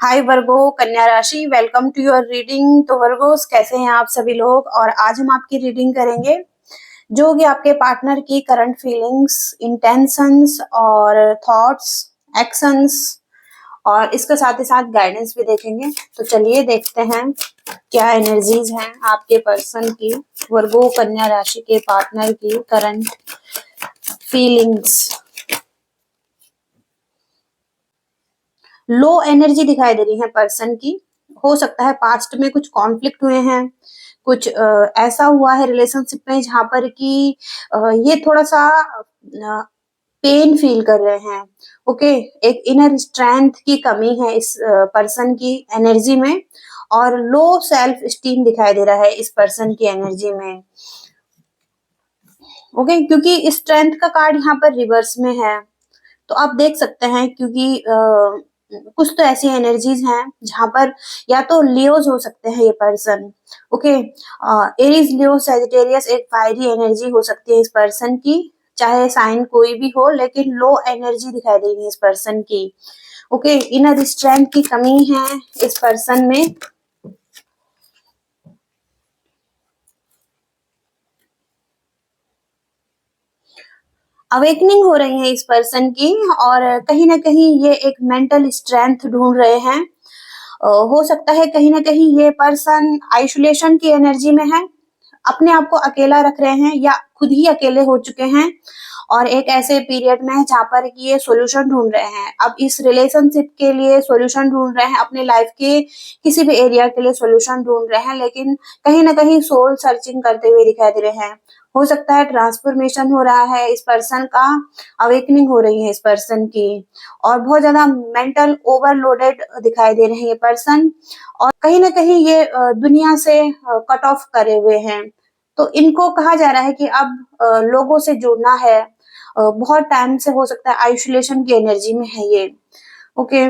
हाय वर्गो कन्या राशि, welcome to your reading. तो वर्गोस, कैसे हैं आप सभी लोग। और आज हम आपकी रीडिंग करेंगे जो कि आपके पार्टनर की करंट फीलिंग्स, इंटेंशंस और थॉट्स, एक्शंस, और इसके साथ ही साथ गाइडेंस भी देखेंगे। तो चलिए देखते हैं क्या एनर्जीज हैं आपके पर्सन की, वर्गो कन्या राशि के पार्टनर की करंट फीलिंग्स। लो एनर्जी दिखाई दे रही है पर्सन की। हो सकता है पास्ट में कुछ कॉन्फ्लिक्ट हुए हैं, कुछ ऐसा हुआ है रिलेशनशिप में जहां पर कि ये थोड़ा सा पेन फील कर रहे हैं। ओके, एक इनर स्ट्रेंथ की कमी है इस पर्सन की एनर्जी में, और लो सेल्फ स्टीम दिखाई दे रहा है इस पर्सन की एनर्जी में। ओके, क्योंकि स्ट्रेंथ का कार्ड यहाँ पर रिवर्स में है, तो आप देख सकते हैं क्योंकि कुछ तो ऐसी एनर्जीज हैं जहां पर या तो लियोज हो सकते हैं ये पर्सन। ओके, एरीज, लियो, सैजिटेरियस एक फायरी एनर्जी हो सकती है इस पर्सन की, चाहे साइन कोई भी हो, लेकिन लो एनर्जी दिखाई दे रही है इस पर्सन की। ओके, इनर स्ट्रेंथ की कमी है इस पर्सन में। अवेकनिंग हो रही है इस पर्सन की, और कहीं ना कहीं ये एक मेंटल स्ट्रेंथ ढूंढ रहे हैं। हो सकता है कहीं ना कहीं ये पर्सन आइसोलेशन की एनर्जी में है, अपने आप को अकेला रख रहे हैं या खुद ही अकेले हो चुके हैं, और एक ऐसे पीरियड में है जहाँ पर कि ये सॉल्यूशन ढूंढ रहे हैं। अब इस रिलेशनशिप के लिए सॉल्यूशन ढूंढ रहे हैं, अपने लाइफ के किसी भी एरिया के लिए सॉल्यूशन ढूंढ रहे हैं, लेकिन कहीं ना कहीं सोल सर्चिंग करते हुए दिखाई दे रहे हैं। हो सकता है ट्रांसफॉर्मेशन हो रहा है इस पर्सन का, अवेकनिंग हो रही है इस पर्सन की, और बहुत ज्यादा मेंटल ओवरलोडेड दिखाई दे रहे हैं ये पर्सन, और कहीं ना कहीं ये दुनिया से कट ऑफ करे हुए हैं। तो इनको कहा जा रहा है कि अब लोगों से जुड़ना है। बहुत टाइम से हो सकता है आइसोलेशन की एनर्जी में है ये। ओके,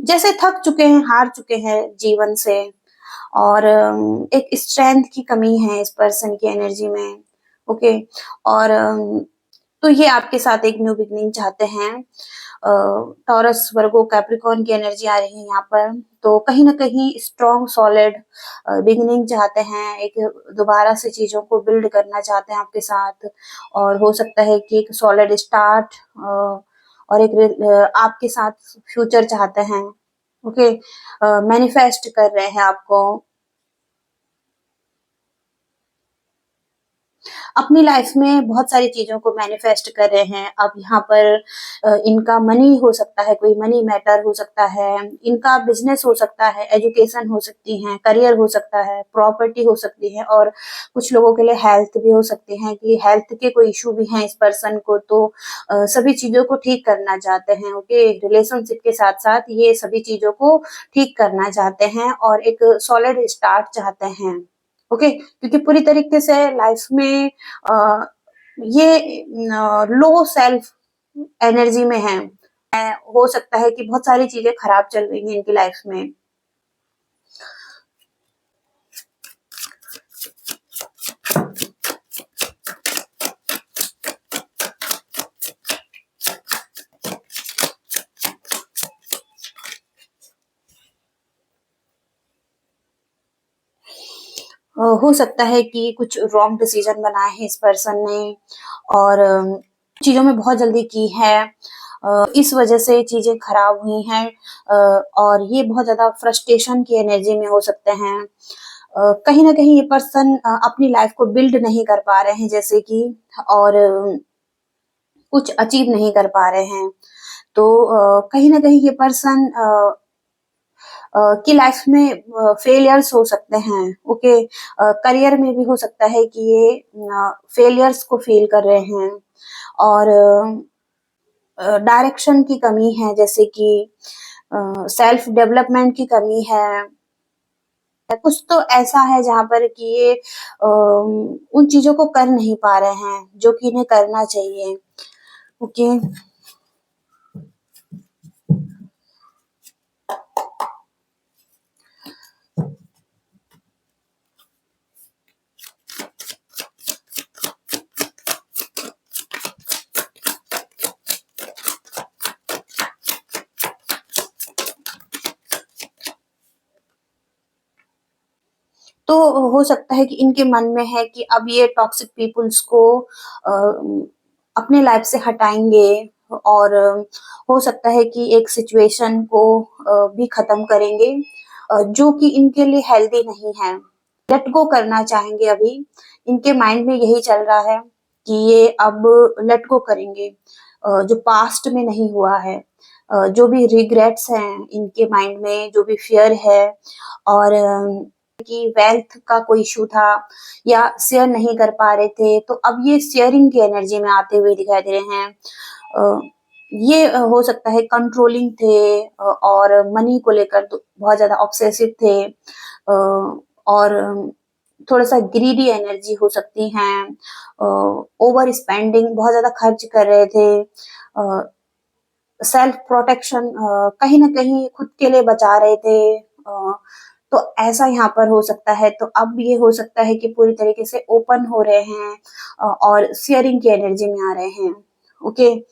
जैसे थक चुके हैं, हार चुके हैं जीवन से, और एक स्ट्रेंथ की कमी है इस पर्सन की एनर्जी में। ओके, और तो ये आपके साथ एक न्यू बिगनिंग चाहते हैं। टॉरस, वर्गो, कैप्रिकॉर्न की एनर्जी आ रही है यहाँ पर। तो कहीं ना कहीं स्ट्रॉन्ग सॉलिड बिगनिंग चाहते हैं, एक दोबारा से चीजों को बिल्ड करना चाहते हैं आपके साथ, और हो सकता है कि एक सॉलिड स्टार्ट और एक आपके साथ फ्यूचर चाहते हैं। ओके, मैनिफेस्ट कर रहे हैं आपको, अपनी लाइफ में बहुत सारी चीजों को मैनिफेस्ट कर रहे हैं। अब यहाँ पर इनका मनी हो सकता है, कोई मनी मैटर हो सकता है, इनका बिजनेस हो सकता है, एजुकेशन हो सकती है, करियर हो सकता है, प्रॉपर्टी हो सकती है, और कुछ लोगों के लिए हेल्थ भी हो सकती है कि हेल्थ के कोई इशू भी हैं इस पर्सन को, तो सभी चीजों को ठीक करना चाहते हैं। ओके, रिलेशनशिप के साथ साथ ये सभी चीजों को ठीक करना चाहते हैं और एक सॉलिड स्टार्ट चाहते हैं। ओके, क्योंकि पूरी तरीके से लाइफ में अ, ये लो सेल्फ एनर्जी में है। हो सकता है कि बहुत सारी चीजें खराब चल रही हैं इनकी लाइफ में। हो सकता है कि कुछ रॉन्ग डिसीजन बनाए हैं इस पर्सन ने, और चीजों में बहुत जल्दी की है। इस वजह से चीजें खराब हुई हैं, और ये बहुत ज्यादा फ्रस्ट्रेशन की एनर्जी में हो सकते हैं। कहीं ना कहीं ये पर्सन अपनी लाइफ को बिल्ड नहीं कर पा रहे हैं जैसे कि, और कुछ अचीव नहीं कर पा रहे हैं। तो कहीं ना कहीं ये पर्सन की लाइफ में फेलियर्स हो सकते हैं। ओके, करियर में भी हो सकता है कि ये फेलियर्स को फील कर रहे हैं, और डायरेक्शन की कमी है, जैसे कि सेल्फ डेवलपमेंट की कमी है। कुछ तो ऐसा है जहां पर कि ये उन चीजों को कर नहीं पा रहे हैं जो कि इन्हें करना चाहिए। ओके, तो हो सकता है कि इनके मन में है कि अब ये टॉक्सिक पीपल्स को अपने लाइफ से हटाएंगे, और हो सकता है कि एक सिचुएशन को भी खत्म करेंगे जो कि इनके लिए हेल्दी नहीं है। लेट गो करना चाहेंगे अभी। इनके माइंड में यही चल रहा है कि ये अब लेट गो करेंगे जो पास्ट में नहीं हुआ है। जो भी रिग्रेट्स हैं इनके माइंड में, जो भी फियर है, और कि वेल्थ का कोई इशू था या शेयर नहीं कर पा रहे थे, तो अब ये शेयरिंग की एनर्जी में आते हुए दिखाई दे रहे हैं। ये हो सकता है कंट्रोलिंग थे, और मनी को लेकर तो बहुत ज्यादा ऑब्सेसिव थे, और थोड़ा सा ग्रीडी एनर्जी हो सकती हैं, ओवर स्पेंडिंग, बहुत ज्यादा खर्च कर रहे थे, सेल्फ प्रोटेक्शन कहीं ना कहीं खुद के लिए बचा रहे थे। तो ऐसा यहाँ पर हो सकता है। तो अब ये हो सकता है कि पूरी तरीके से ओपन हो रहे हैं और शेयरिंग की एनर्जी में आ रहे हैं। ओके।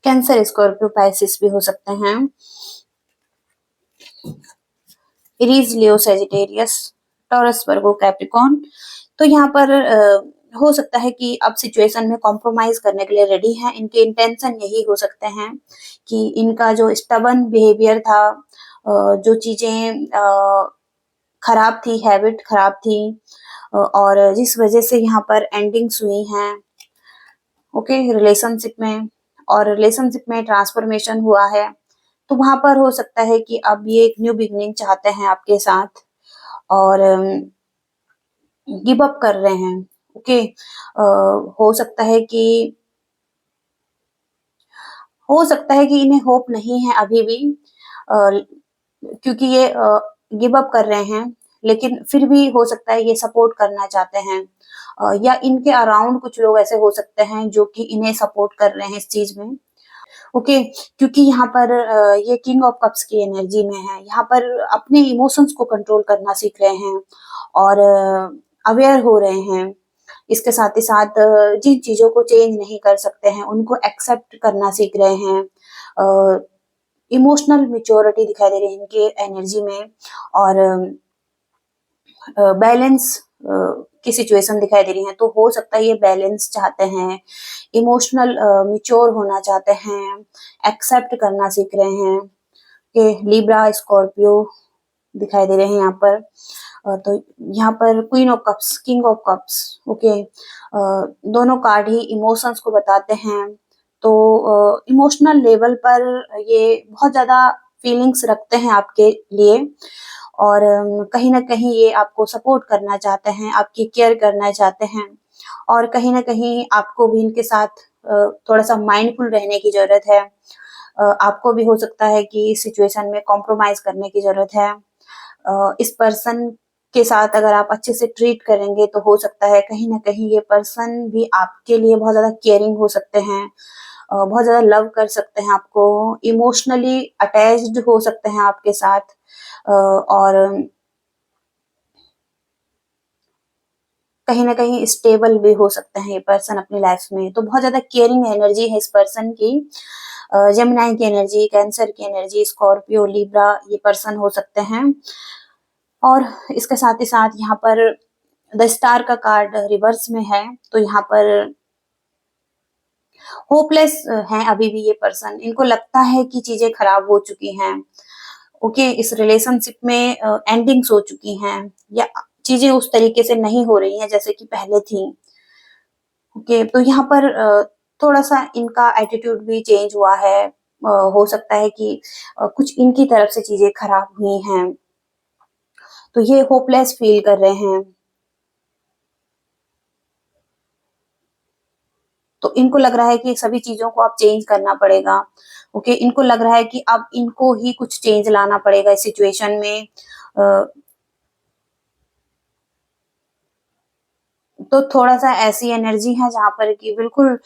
कैंसर, स्कॉर्पियो, पाइसिस भी हो सकते हैं। एरीज, लियो, सेजिटेरियस, टॉरस, वर्गो, कैप्रिकॉर्न। तो यहाँ पर हो सकता है कि अब सिचुएशन में कॉम्प्रोमाइज करने के लिए रेडी हैं। इनके इंटेंशन यही हो सकते हैं कि इनका जो स्टबन बिहेवियर था, जो चीजें खराब थी, हैबिट खराब थी, और जिस वजह से यहाँ पर एंडिंग्स हुई हैं, ओके, रिलेशनशिप में, और रिलेशनशिप में ट्रांसफॉर्मेशन हुआ है। तो वहां पर हो सकता है कि अब ये एक न्यू बिगनिंग चाहते हैं आपके साथ, और गिव अप कर रहे हैं। ओके। हो सकता है कि इन्हें होप नहीं है अभी भी, क्योंकि ये गिव अप कर रहे हैं, लेकिन फिर भी हो सकता है ये सपोर्ट करना चाहते हैं, या इनके अराउंड कुछ लोग ऐसे हो सकते हैं जो कि इन्हें सपोर्ट कर रहे हैं इस चीज में। ओके। क्योंकि यहाँ पर ये किंग ऑफ कप्स की एनर्जी में है। यहाँ पर अपने इमोशंस को कंट्रोल करना सीख रहे हैं, और अवेयर हो रहे हैं। इसके साथ ही साथ जिन चीजों को चेंज नहीं कर सकते हैं उनको एक्सेप्ट करना सीख रहे हैं। इमोशनल मेच्योरिटी दिखाई दे रही है इनके एनर्जी में, और बैलेंस की सिचुएशन दिखाई दे रही है। तो हो सकता है ये बैलेंस चाहते हैं, इमोशनल मिच्योर होना चाहते हैं, एक्सेप्ट करना सीख रहे हैं। कि लिब्रा, स्कॉर्पियो दिखाई दे रहे हैं यहाँ पर। तो यहाँ पर queen of cups, king of cups, okay, दोनों कार्ड ही इमोशंस को बताते हैं। तो इमोशनल लेवल पर ये बहुत ज्यादा फीलिंग्स रखते हैं आपके लिए, और कहीं ना कहीं ये आपको सपोर्ट करना चाहते हैं, आपकी केयर करना चाहते हैं, और कहीं ना कहीं आपको भी इनके साथ थोड़ा सा माइंडफुल रहने की जरूरत है। आपको भी हो सकता है कि इस सिचुएशन में कॉम्प्रोमाइज करने की जरूरत है। इस पर्सन के साथ अगर आप अच्छे से ट्रीट करेंगे तो हो सकता है कहीं ना कहीं ये पर्सन भी आपके लिए बहुत ज्यादा केयरिंग हो सकते हैं, बहुत ज्यादा लव कर सकते हैं आपको, इमोशनली अटैच्ड हो सकते हैं आपके साथ, और कहीं ना कहीं स्टेबल भी हो सकते हैं ये पर्सन अपनी लाइफ में। तो बहुत ज्यादा केयरिंग एनर्जी है इस पर्सन की। जेमिनाई की एनर्जी, कैंसर की एनर्जी, स्कॉर्पियो, लिब्रा, ये पर्सन हो सकते हैं। और इसके साथ ही साथ यहाँ पर द स्टार का कार्ड रिवर्स में है। तो यहाँ पर होपलेस हैं अभी भी ये पर्सन। इनको लगता है कि चीजें खराब हो चुकी हैं, ओके, इस रिलेशनशिप में एंडिंग्स हो चुकी हैं, या चीजें उस तरीके से नहीं हो रही हैं जैसे कि पहले थी। ओके। तो यहाँ पर थोड़ा सा इनका एटीट्यूड भी चेंज हुआ है। हो सकता है कि कुछ इनकी तरफ से चीजें खराब हुई हैं, तो ये होपलेस फील कर रहे हैं। तो इनको लग रहा है कि सभी चीजों को अब चेंज करना पड़ेगा। ओके। इनको लग रहा है कि अब इनको ही कुछ चेंज लाना पड़ेगा इस सिचुएशन में। तो थोड़ा-सा ऐसी एनर्जी है जहाँ पर कि बिल्कुल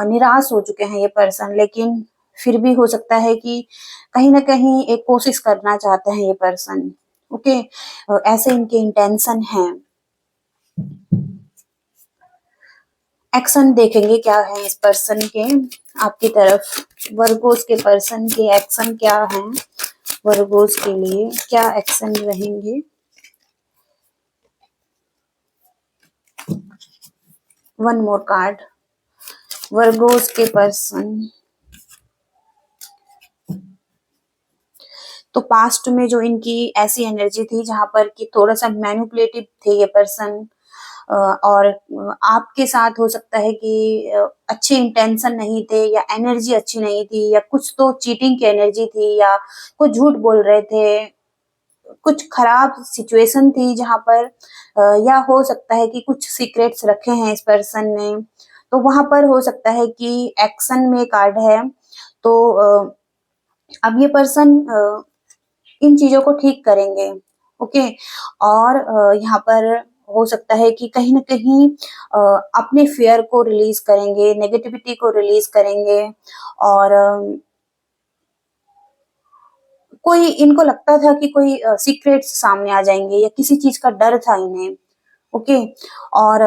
निराश हो चुके हैं ये पर्सन, लेकिन फिर भी हो सकता है कि कहीं न कहीं एक कोशिश करना चाहते हैं ये पर्सन, ओके? ऐसे इनके इंटेंशन हैं। एक्शन देखेंगे क्या है इस पर्सन के आपकी तरफ। वर्गोस के पर्सन के एक्शन क्या हैं? वर्गोस के लिए क्या एक्शन रहेंगे? One more card. वर्गोस के पर्सन, तो पास्ट में जो इनकी ऐसी एनर्जी थी जहां पर कि थोड़ा सा मैनिपुलेटिव थे ये पर्सन, और आपके साथ हो सकता है कि अच्छे इंटेंशन नहीं थे या एनर्जी अच्छी नहीं थी या कुछ तो चीटिंग की एनर्जी थी या कुछ झूठ बोल रहे थे, कुछ खराब सिचुएशन थी जहां पर या हो सकता है कि कुछ सीक्रेट्स रखे हैं इस पर्सन ने, तो वहां पर हो सकता है कि एक्शन में कार्ड है। तो अब ये पर्सन इन चीजों को ठीक करेंगे, ओके? और यहाँ पर हो सकता है कि कहीं न कहीं अ, अपने फ़ियर को रिलीज़ करेंगे, नेगेटिविटी को रिलीज़ करेंगे, और कोई इनको लगता था कि कोई सीक्रेट्स सामने आ जाएँगे या किसी चीज़ का डर था इन्हें, ओके? और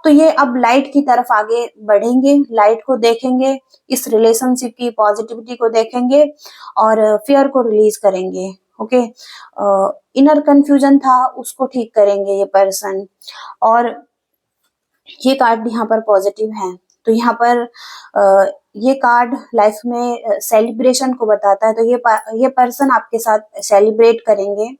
तो ये अब लाइट की तरफ आगे बढ़ेंगे, लाइट को देखेंगे, इस रिलेशनशिप की पॉजिटिविटी को देखेंगे और फ़ियर को रिलीज़ करेंगे, ओके? इनर कन्फ्यूजन था, उसको ठीक करेंगे ये पर्सन, और ये कार्ड यहाँ पर पॉजिटिव है। तो यहाँ पर ये कार्ड लाइफ में सेलिब्रेशन को बताता है, तो ये पर्सन आपके साथ सेलिब्रेट करेंगे,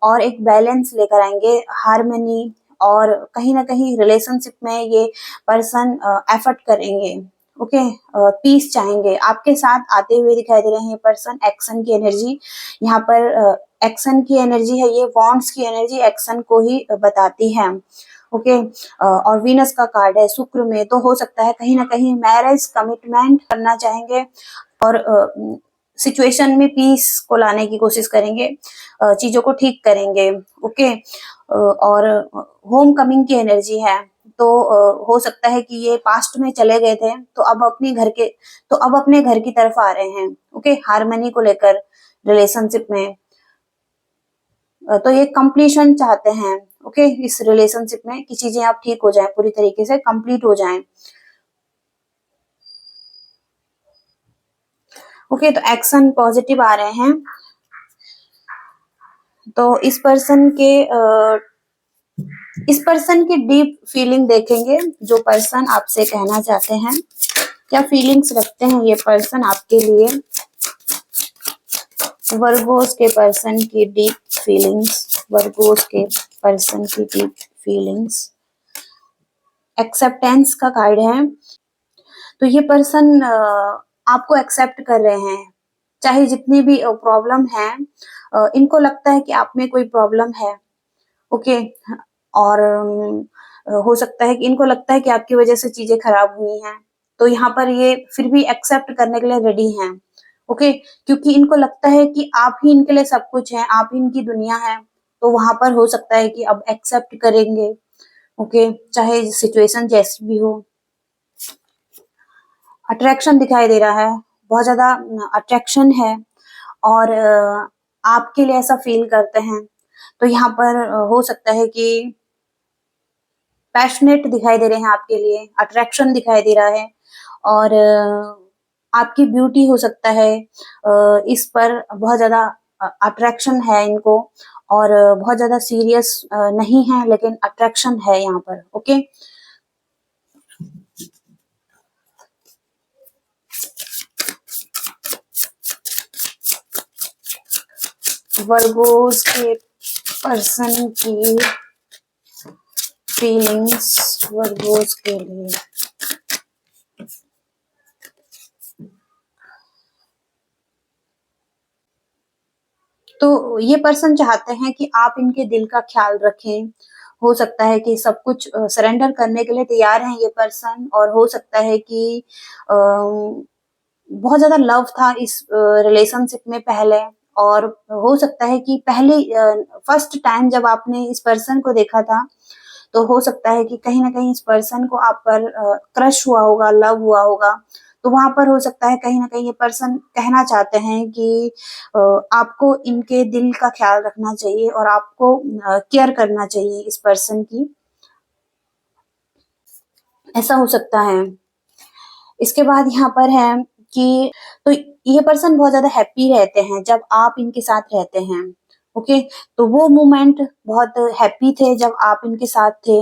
और एक बैलेंस लेकर आएंगे, हार्मनी, और कहीं ना कहीं रिलेशनशिप में ये पर्सन एफर्ट करेंगे, ओके? पीस चाहेंगे, आपके साथ आते हुए दिखाई दे रहे हैं ये पर्सन। एक्शन की एनर्जी यहाँ पर, एक्शन की एनर्जी है, ये वॉन्ट्स की एनर्जी एक्शन को ही बताती है, ओके? और वीनस का कार्ड है शुक्र में, तो हो सकता है कहीं ना कहीं मैरिज कमिटमेंट करना चाहेंगे और सिचुएशन में पीस को लाने की कोशिश करेंगे, चीजों को ठीक करेंगे, ओके? और होम कमिंग की एनर्जी है, तो हो सकता है कि ये पास्ट में चले गए थे, तो अब अपने घर की तरफ आ रहे हैं, ओके? हार्मनी को लेकर रिलेशनशिप में, तो ये कंप्लीशन चाहते हैं, ओके? इस रिलेशनशिप में कि चीजें आप ठीक हो जाएं, पूरी तरीके से कंप्लीट हो जाएं, ओके? तो एक्शन पॉजिटिव आ रहे हैं। तो इस पर्सन की डीप फीलिंग देखेंगे, जो पर्सन आपसे कहना चाहते हैं, क्या फीलिंग्स रखते हैं ये पर्सन आपके लिए। वर्गोस के पर्सन की डीप फीलिंग्स, वर्गोस के पर्सन की डीप फीलिंग्स। एक्सेप्टेंस का कार्ड है, तो ये पर्सन आपको एक्सेप्ट कर रहे हैं, चाहे जितनी भी प्रॉब्लम है, इनको लगता है कि आप में कोई प्रॉब्लम है, ओके? और हो सकता है कि इनको लगता है कि आपकी वजह से चीजें खराब हुई हैं, तो यहाँ पर ये फिर भी एक्सेप्ट करने के लिए रेडी हैं, ओके? क्योंकि इनको लगता है कि आप ही इनके लिए सब कुछ हैं, आप ही इनकी दुनिया है, तो वहां पर हो सकता है कि अब एक्सेप्ट करेंगे, ओके? चाहे सिचुएशन जैसी भी हो। अट्रैक्शन दिखाई दे रहा है, बहुत ज्यादा अट्रैक्शन है, और आपके लिए ऐसा फील करते हैं, तो यहाँ पर हो सकता है कि पैशनेट दिखाई दे रहे हैं आपके लिए, अट्रैक्शन दिखाई दे रहा है, और आपकी ब्यूटी हो सकता है, इस पर बहुत ज्यादा अट्रैक्शन है इनको, और बहुत ज्यादा सीरियस नहीं है, लेकिन अट्रैक्शन है यहाँ पर, ओके? वर्गोस के पर्सन की फीलिंग्स वर्गोस के लिए। तो ये पर्सन चाहते हैं कि आप इनके दिल का ख्याल रखें, हो सकता है कि सब कुछ सरेंडर करने के लिए तैयार हैं ये पर्सन, और हो सकता है कि बहुत ज्यादा लव था इस रिलेशनशिप में पहले, और हो सकता है कि पहले फर्स्ट टाइम जब आपने इस पर्सन को देखा था, तो हो सकता है कि कहीं न कहीं इस पर्सन को आप पर क्रश हुआ होगा, लव हुआ होगा। तो वहाँ पर हो सकता है कहीं न कहीं ये पर्सन कहना चाहते हैं कि अ, आपको इनके दिल का ख़्याल रखना चाहिए और आपको केयर करना चाहिए इस पर्सन की, ऐसा हो सकता है। इसके बाद यहाँ पर है कि तो ये पर्सन बहुत ज़्यादा हैप्पी रहते हैं जब आप इनके साथ रहते हैं, ओके? तो वो मोमेंट बहुत हैप्पी थे जब आप इनके साथ थे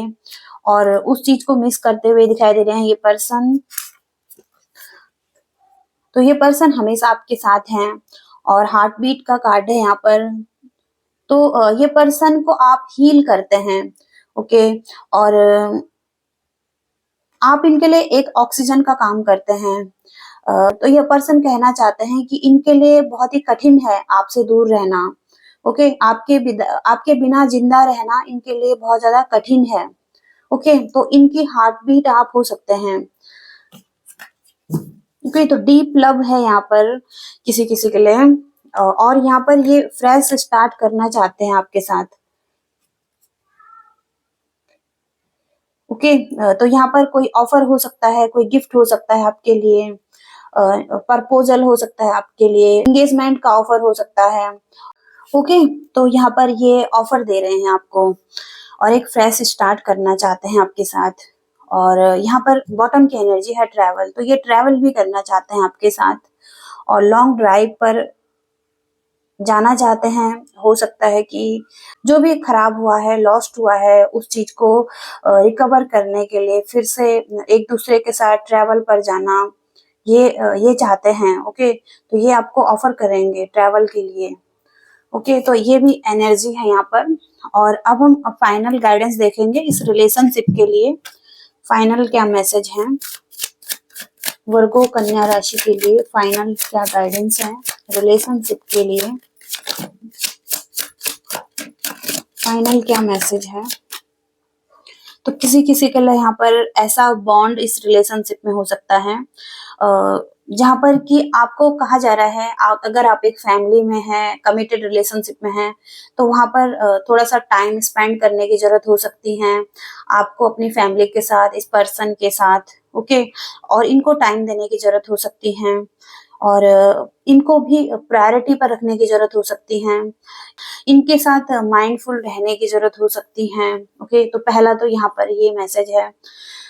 और उस चीज़ को मिस करते हुए दिखाई दे रहे हैं ये पर्सन। तो ये पर्सन हमेशा आपके साथ हैं और हार्ट बीट का कार्ड है यहाँ पर। तो ये पर्सन को आप हील करते हैं, ओके? और आप इनके लिए एक ऑक्सीजन का काम करते हैं। तो ये पर्सन कहना चाहते हैं कि इनके लिए बहुत ही कठिन है आपसे दूर रहना, ओके? आपके बिना जिंदा रहना इनके लिए बहुत ज्यादा कठिन है, ओके? तो इनकी हार्ट बीट आप हो सकते हैं, ओके? तो डीप लव है यहाँ पर किसी किसी के लिए और यहाँ पर ये फ्रेश स्टार्ट करना चाहते हैं आपके साथ, ओके? तो यहाँ पर कोई ऑफर हो सकता है, कोई गिफ्ट हो सकता है आपके लिए, प्रपोजल हो सकता है आपके लिए, एंगेजमेंट का ऑफर हो सकता है, ओके? तो यहाँ पर ये ऑफर दे रहे हैं आपको और एक फ्रेश स्टार्ट करना चाहते हैं आपके साथ। और यहाँ पर बॉटम की एनर्जी है ट्रैवल, तो ये ट्रैवल भी करना चाहते हैं आपके साथ और लॉन्ग ड्राइव पर जाना चाहते हैं। हो सकता है कि जो भी खराब हुआ है, लॉस्ट हुआ है, उस चीज को रिकवर करने के लिए फिर से एक दूसरे के साथ ट्रैवल पर जाना, ये चाहते हैं, ओके? तो ये आपको ऑफर करेंगे ट्रैवल के लिए, ओके? तो ये भी एनर्जी है यहाँ पर। और अब हम फाइनल गाइडेंस देखेंगे इस रिलेशनशिप के लिए। फाइनल क्या मैसेज है वर्गो कन्या राशि के लिए, फाइनल क्या गाइडेंस है रिलेशनशिप के लिए, फाइनल क्या मैसेज है? तो किसी किसी के लिए यहाँ पर ऐसा बॉन्ड इस रिलेशनशिप में हो सकता है जहाँ पर कि आपको कहा जा रहा है अगर आप एक फैमिली में हैं, कमिटेड रिलेशनशिप में हैं, तो वहाँ पर थोड़ा सा टाइम स्पेंड करने की जरूरत हो सकती है आपको अपनी फैमिली के साथ, इस पर्सन के साथ, ओके? और इनको टाइम देने की जरूरत हो सकती है और इनको भी प्रायोरिटी पर रखने की जरूरत हो सकती है, इनके साथ माइंडफुल रहने की जरूरत हो सकती है, ओके? तो पहला तो यहाँ पर ये मैसेज है,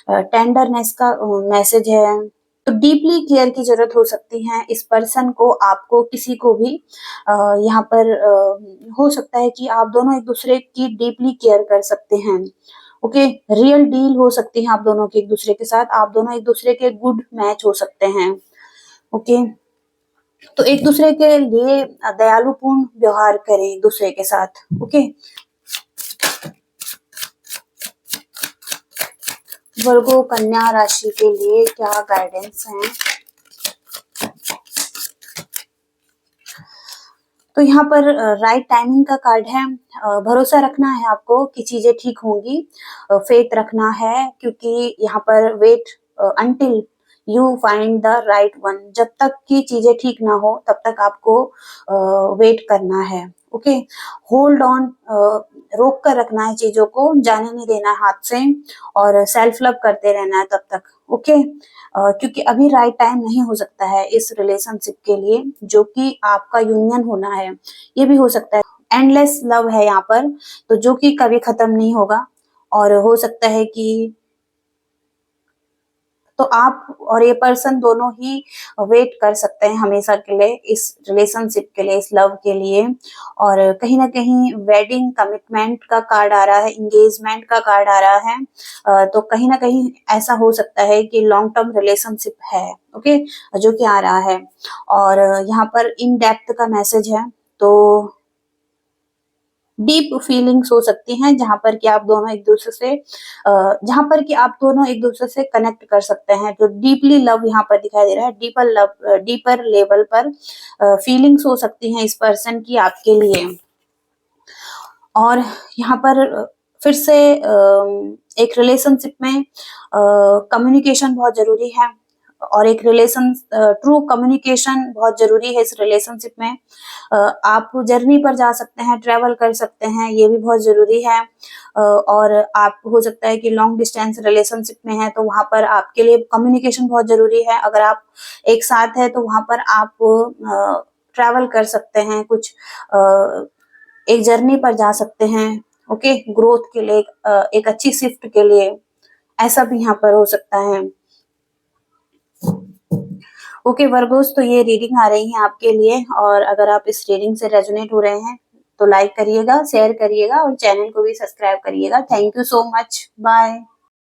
टेंडरनेस का मैसेज है। तो डीपली केयर की जरूरत हो सकती है इस पर्सन को, आपको, किसी को भी। यहाँ पर हो सकता है कि आप दोनों एक दूसरे की डीपली केयर कर सकते हैं, ओके? रियल डील हो सकती है आप दोनों की एक दूसरे के साथ, आप दोनों एक दूसरे के गुड मैच हो सकते हैं, ओके? तो एक दूसरे के लिए दयालुपूर्ण व्यवहार करें एक दूसरे के साथ, ओके? वर्गो कन्या राशि के लिए क्या गाइडेंस है? तो यहाँ पर राइट टाइमिंग का कार्ड है। भरोसा रखना है आपको कि चीजें ठीक होंगी, फेथ रखना है क्योंकि यहाँ पर wait until you find the right one, जब तक की चीजें ठीक ना हो तब तक आपको वेट करना है, ओके? होल्ड ऑन, रोक कर रखना है चीजों को, जाने नहीं देना हाथ से और सेल्फ लव करते रहना है तब तक, ओके? क्योंकि अभी राइट टाइम नहीं हो सकता है इस रिलेशनशिप के लिए जो कि आपका यूनियन होना है, ये भी हो सकता है। एंडलेस लव है यहाँ पर, तो जो कि कभी खत्म नहीं होगा और हो सकता है कि तो आप और ये पर्सन दोनों ही वेट कर सकते हैं हमेशा के लिए इस रिलेशनशिप के लिए, इस लव के लिए। और कहीं ना कहीं वेडिंग कमिटमेंट का कार्ड आ रहा है, एंगेजमेंट का कार्ड आ रहा है। तो कहीं ना कहीं ऐसा हो सकता है कि लॉन्ग टर्म रिलेशनशिप है, ओके? जो कि आ रहा है। और यहाँ पर इन डेप्थ का मैसेज है, तो डीप फीलिंग्स हो सकती हैं जहां पर कि आप दोनों एक दूसरे से जहां पर कि आप दोनों एक दूसरे से कनेक्ट कर सकते हैं। तो डीपली लव यहाँ पर दिखाई दे रहा है, डीपर लव, डीपर लेवल पर फीलिंग्स हो सकती हैं इस पर्सन की आपके लिए। और यहाँ पर फिर से एक रिलेशनशिप में कम्युनिकेशन बहुत जरूरी है। और एक रिलेशन ट्रू कम्युनिकेशन बहुत जरूरी है इस रिलेशनशिप में। आप जर्नी पर जा सकते हैं, ट्रेवल कर सकते हैं, ये भी बहुत जरूरी है। और आप हो सकता है कि लॉन्ग डिस्टेंस रिलेशनशिप में है तो वहां पर आपके लिए कम्युनिकेशन बहुत जरूरी है। अगर आप एक साथ है तो वहां पर आप ट्रैवल कर सकते हैं, कुछ एक जर्नी पर जा सकते हैं, ओके, ग्रोथ के लिए, एक अच्छी शिफ्ट के लिए, ऐसा भी यहाँ पर हो सकता है। ओके वर्गोस, तो ये रीडिंग आ रही है आपके लिए, और अगर आप इस रीडिंग से रेजोनेट हो रहे हैं तो लाइक करिएगा, शेयर करिएगा और चैनल को भी सब्सक्राइब करिएगा। Thank you so much, bye.